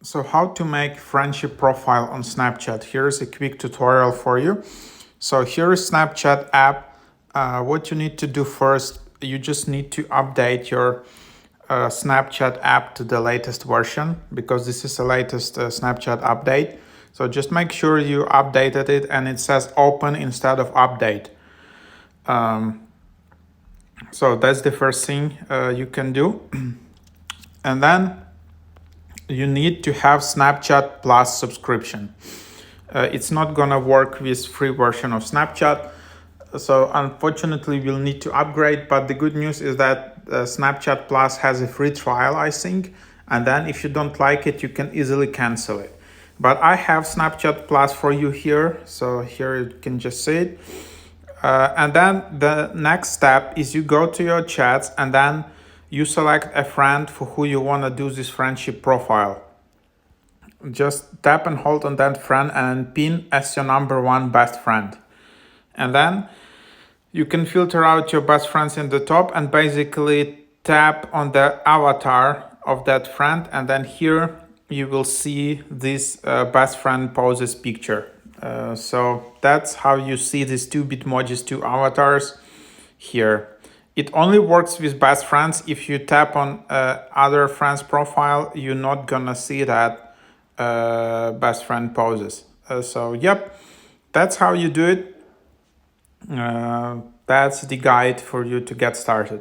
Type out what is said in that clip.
So how to make friendship profile on Snapchat. Here's a quick tutorial for you. So here is Snapchat app. What you need to do first, you just need to update your Snapchat app to the latest version, because this is the latest Snapchat update. So just make sure you updated it and it says open instead of update. So that's the first thing you can do. And then you need to have Snapchat Plus subscription. It's not gonna work with free version of Snapchat. So unfortunately we'll need to upgrade, but the good news is that Snapchat Plus has a free trial, I think. And then if you don't like it, you can easily cancel it. But I have Snapchat Plus for you here. So here you can just see it. And then the next step is you go to your chats and then you select a friend for who you want to do this friendship profile. Just tap and hold on that friend and pin as your #1 best friend. And then you can filter out your best friends in the top and basically tap on the avatar of that friend. And then here you will see this best friend poses picture. So that's how you see these two Bitmojis, two avatars here. It only works with best friends. If you tap on other friends' profile, you're not gonna see that best friend poses. So yep, that's how you do it. That's the guide for you to get started.